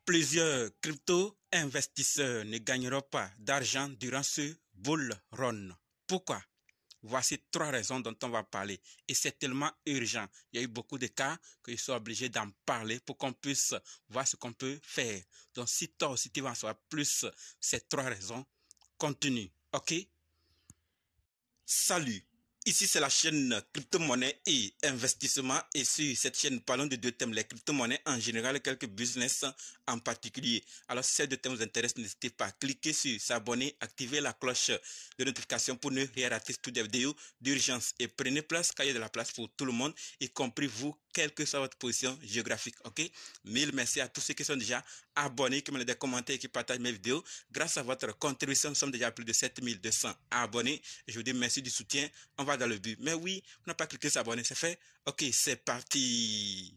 Plusieurs crypto-investisseurs ne gagneront pas d'argent durant ce bull run. Pourquoi? Voici 3 raisons dont on va parler. Et c'est tellement urgent. Il y a eu beaucoup de cas que je suis obligé d'en parler pour qu'on puisse voir ce qu'on peut faire. Donc si toi aussi tu vas en savoir plus ces 3 raisons, continue. OK? Salut! Ici, c'est la chaîne crypto-monnaie et investissement. Et sur cette chaîne, parlons de 2 thèmes, les crypto-monnaies en général et quelques business en particulier. Alors, si ces 2 thèmes vous intéressent, n'hésitez pas à cliquer sur s'abonner, activer la cloche de notification pour ne rien rater toutes les vidéos d'urgence. Et prenez place, car il y a de la place pour tout le monde, y compris vous, quelle que soit votre position géographique. OK? Mille merci à tous ceux qui sont déjà abonnés, qui me laissent des commentaires et qui partagent mes vidéos. Grâce à votre contribution, nous sommes déjà à plus de 7200 abonnés. Je vous dis merci du soutien. On va dans le but. Mais oui, on n'a pas cliqué sur s'abonner, c'est fait. OK, c'est parti.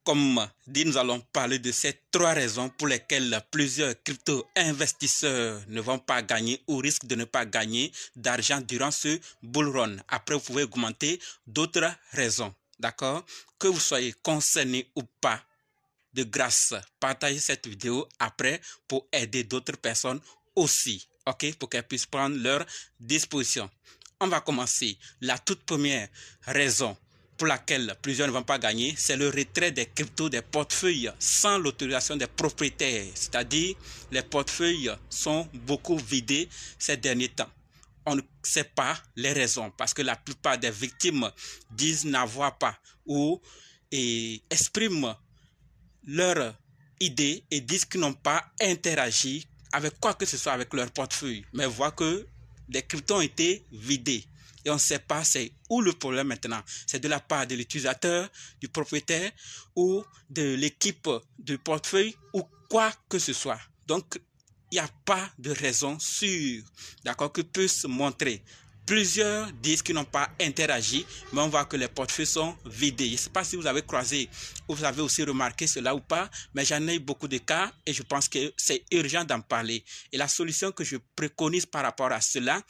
Comme dit, nous allons parler de ces 3 raisons pour lesquelles plusieurs crypto-investisseurs ne vont pas gagner ou risquent de ne pas gagner d'argent durant ce bull run. Après, vous pouvez augmenter d'autres raisons. D'accord? Que vous soyez concerné ou pas, de grâce, partagez cette vidéo après pour aider d'autres personnes aussi. OK? Pour qu'elles puissent prendre leur disposition. On va commencer. La toute première raison pour laquelle plusieurs ne vont pas gagner, c'est le retrait des cryptos des portefeuilles sans l'autorisation des propriétaires. C'est-à-dire, les portefeuilles sont beaucoup vidés ces derniers temps. On ne sait pas les raisons parce que la plupart des victimes disent n'avoir pas ou expriment leur idée et disent qu'ils n'ont pas interagi avec quoi que ce soit avec leur portefeuille, mais voient que les cryptos ont été vidés. Et on ne sait pas c'est où le problème maintenant. C'est de la part de l'utilisateur, du propriétaire ou de l'équipe du portefeuille ou quoi que ce soit. Donc, il n'y a pas de raison sûre, d'accord, que puisse montrer. Plusieurs disent qu'ils n'ont pas interagi, mais on voit que les portefeuilles sont vidés. Je ne sais pas si vous avez croisé ou vous avez aussi remarqué cela ou pas, mais j'en ai eu beaucoup de cas et je pense que c'est urgent d'en parler. Et la solution que je préconise par rapport à cela,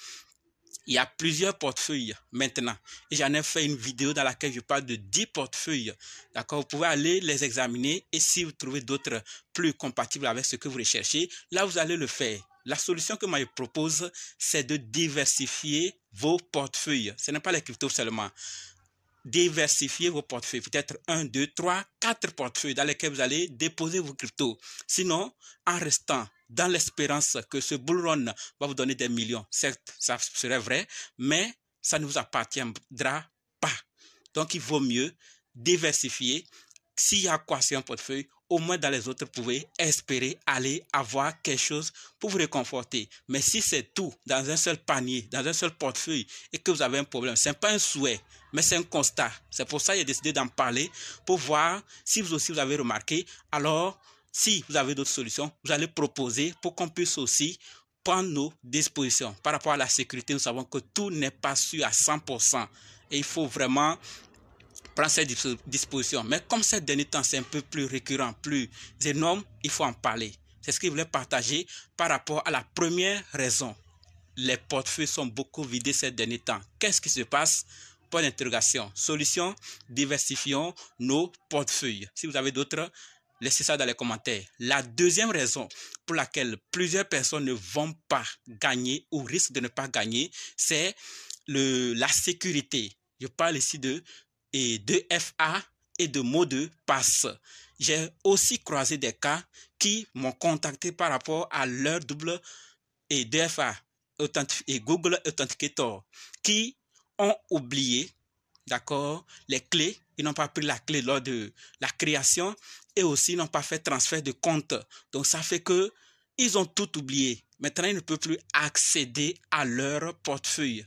il y a plusieurs portefeuilles maintenant. Et j'en ai fait une vidéo dans laquelle je parle de 10 portefeuilles. D'accord? Vous pouvez aller les examiner et si vous trouvez d'autres plus compatibles avec ce que vous recherchez, là vous allez le faire. La solution que moi je propose, c'est de diversifier vos portefeuilles. Ce n'est pas les cryptos seulement. Diversifier vos portefeuilles, peut-être 1, 2, 3, 4 portefeuilles dans lesquels vous allez déposer vos cryptos. Sinon, en restant dans l'espérance que ce bull run va vous donner des millions, certes, ça serait vrai, mais ça ne vous appartiendra pas. Donc, il vaut mieux diversifier. S'il y a quoi sur un portefeuille, au moins dans les autres, vous pouvez espérer aller avoir quelque chose pour vous réconforter. Mais si c'est tout dans un seul panier, dans un seul portefeuille et que vous avez un problème, ce n'est pas un souhait, mais c'est un constat. C'est pour ça que j'ai décidé d'en parler pour voir si vous aussi vous avez remarqué. Alors, si vous avez d'autres solutions, vous allez proposer pour qu'on puisse aussi prendre nos dispositions. Par rapport à la sécurité, nous savons que tout n'est pas sûr à 100%. Et il faut vraiment prendre ces dispositions. Mais comme ces derniers temps, c'est un peu plus récurrent, plus énorme, il faut en parler. C'est ce que je voulais partager par rapport à la première raison. Les portefeuilles sont beaucoup vidés ces derniers temps. Qu'est-ce qui se passe? Point d'interrogation. Solution, diversifions nos portefeuilles. Si vous avez d'autres, laissez ça dans les commentaires. La deuxième raison pour laquelle plusieurs personnes ne vont pas gagner ou risquent de ne pas gagner, c'est la sécurité. Je parle ici de 2FA et de mots de passe. J'ai aussi croisé des cas qui m'ont contacté par rapport à leur double et 2FA et Google Authenticator qui ont oublié, d'accord, les clés. Ils n'ont pas pris la clé lors de la création et aussi n'ont pas fait transfert de compte. Donc, ça fait que ils ont tout oublié. Maintenant, ils ne peuvent plus accéder à leur portefeuille.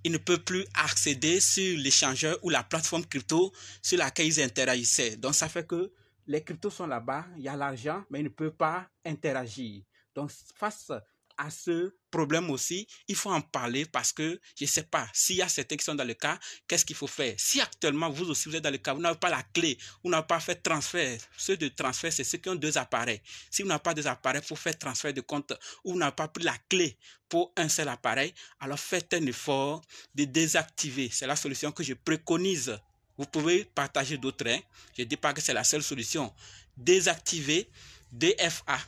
Ils ne peuvent plus accéder sur l'échangeur ou la plateforme crypto sur laquelle ils interagissaient. Donc, ça fait que les cryptos sont là-bas, il y a l'argent, mais ils ne peuvent pas interagir. Donc, face à ce problème aussi, il faut en parler parce que je ne sais pas s'il y a certains qui sont dans le cas, qu'est-ce qu'il faut faire? Si actuellement vous aussi vous êtes dans le cas, vous n'avez pas la clé, vous n'avez pas fait transfert, ceux de transfert, c'est ceux qui ont 2 appareils. Si vous n'avez pas 2 appareils, il faut faire transfert de compte ou vous n'avez pas pris la clé pour un seul appareil, alors faites un effort de désactiver. C'est la solution que je préconise. Vous pouvez partager d'autres, hein? Je ne dis pas que c'est la seule solution. Désactiver DFA.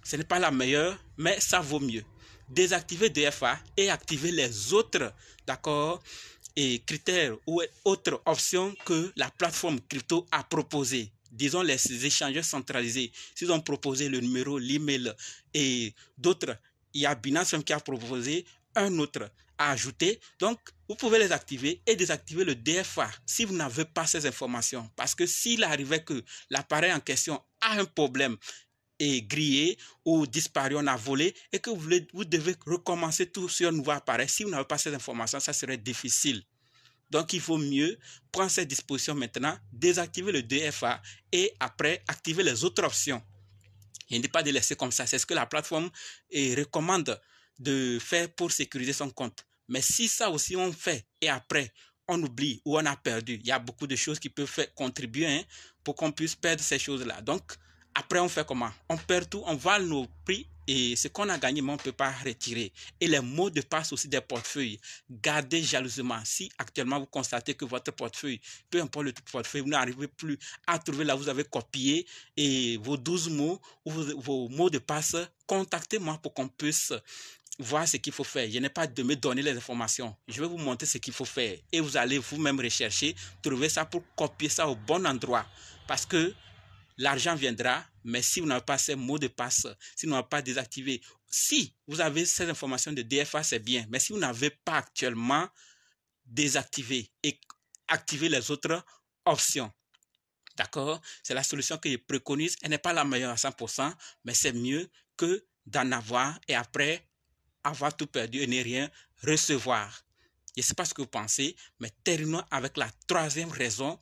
Ce n'est pas la meilleure, mais ça vaut mieux. Désactiver DFA et activer les autres, d'accord, et critères ou autres options que la plateforme crypto a proposées. Disons les échangeurs centralisés. S'ils ont proposé le numéro, l'email et d'autres, il y a Binance qui a proposé un autre à ajouter. Donc, vous pouvez les activer et désactiver le DFA si vous n'avez pas ces informations. Parce que s'il arrivait que l'appareil en question a un problème, est grillé ou disparu, on a volé et que vous devez recommencer tout sur un nouveau appareil. Si vous n'avez pas ces informations, ça serait difficile. Donc, il vaut mieux prendre ces dispositions maintenant, désactiver le DFA et après activer les autres options. Il ne dit pas de laisser comme ça. C'est ce que la plateforme recommande de faire pour sécuriser son compte. Mais si ça aussi on fait et après on oublie ou on a perdu, il y a beaucoup de choses qui peuvent faire contribuer pour qu'on puisse perdre ces choses-là. Donc, après, on fait comment? On perd tout, on vale nos prix et ce qu'on a gagné, mais on ne peut pas retirer. Et les mots de passe aussi des portefeuilles, gardez jalousement. Si actuellement vous constatez que votre portefeuille, peu importe le portefeuille, vous n'arrivez plus à trouver là où vous avez copié et vos 12 mots ou vos mots de passe, contactez-moi pour qu'on puisse voir ce qu'il faut faire. Je n'ai pas de me donner les informations. Je vais vous montrer ce qu'il faut faire. Et vous allez vous-même rechercher, trouver ça pour copier ça au bon endroit. Parce que l'argent viendra, mais si vous n'avez pas ces mots de passe, si vous n'avez pas désactivé, si vous avez ces informations de DFA, c'est bien. Mais si vous n'avez pas actuellement désactivé et activé les autres options, d'accord? C'est la solution que je préconise. Elle n'est pas la meilleure à 100%, mais c'est mieux que d'en avoir et après avoir tout perdu et ne rien recevoir. Je ne sais pas ce que vous pensez, mais terminons avec la 3e raison.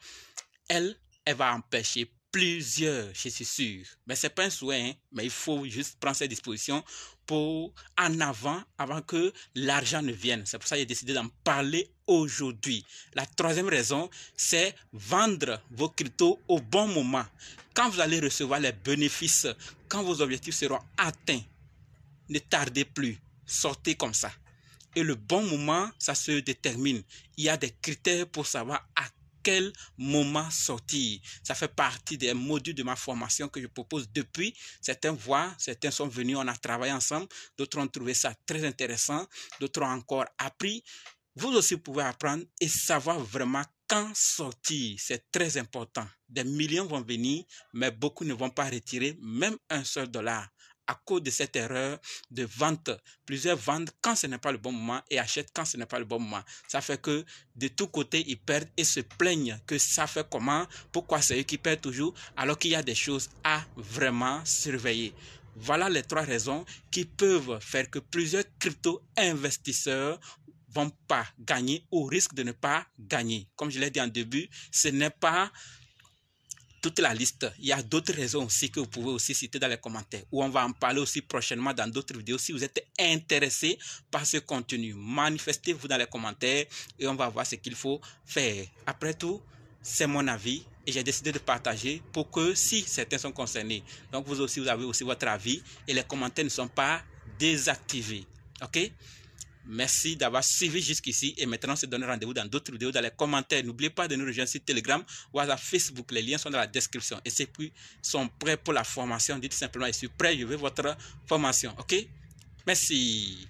Elle va empêcher plusieurs, je suis sûr. Mais ce n'est pas un souhait, hein, mais il faut juste prendre ces dispositions pour avant que l'argent ne vienne. C'est pour ça que j'ai décidé d'en parler aujourd'hui. La 3e raison, c'est vendre vos cryptos au bon moment. Quand vous allez recevoir les bénéfices, quand vos objectifs seront atteints, ne tardez plus, sortez comme ça. Et le bon moment, ça se détermine. Il y a des critères pour savoir à quel moment sortir. Ça fait partie des modules de ma formation que je propose depuis. Certains sont venus, on a travaillé ensemble. D'autres ont trouvé ça très intéressant. D'autres ont encore appris. Vous aussi pouvez apprendre et savoir vraiment quand sortir. C'est très important. Des millions vont venir, mais beaucoup ne vont pas retirer même un seul dollar. À cause de cette erreur de vente, plusieurs vendent quand ce n'est pas le bon moment et achètent quand ce n'est pas le bon moment. Ça fait que de tous côtés, ils perdent et se plaignent que ça fait comment, pourquoi c'est eux qui perdent toujours, alors qu'il y a des choses à vraiment surveiller. Voilà les 3 raisons qui peuvent faire que plusieurs crypto-investisseurs vont pas gagner ou risquent de ne pas gagner. Comme je l'ai dit en début, ce n'est pas toute la liste. Il y a d'autres raisons aussi que vous pouvez aussi citer dans les commentaires, où on va en parler aussi prochainement dans d'autres vidéos. Si vous êtes intéressé par ce contenu, manifestez-vous dans les commentaires et on va voir ce qu'il faut faire. Après tout, c'est mon avis et j'ai décidé de partager pour que si certains sont concernés, donc vous aussi, vous avez aussi votre avis et les commentaires ne sont pas désactivés. Ok? Merci d'avoir suivi jusqu'ici et maintenant on se donne rendez-vous dans d'autres vidéos dans les commentaires. N'oubliez pas de nous rejoindre sur Telegram ou à Facebook. Les liens sont dans la description. Et ceux qui sont prêts pour la formation, dites simplement je suis prêt, je veux votre formation. Ok? Merci.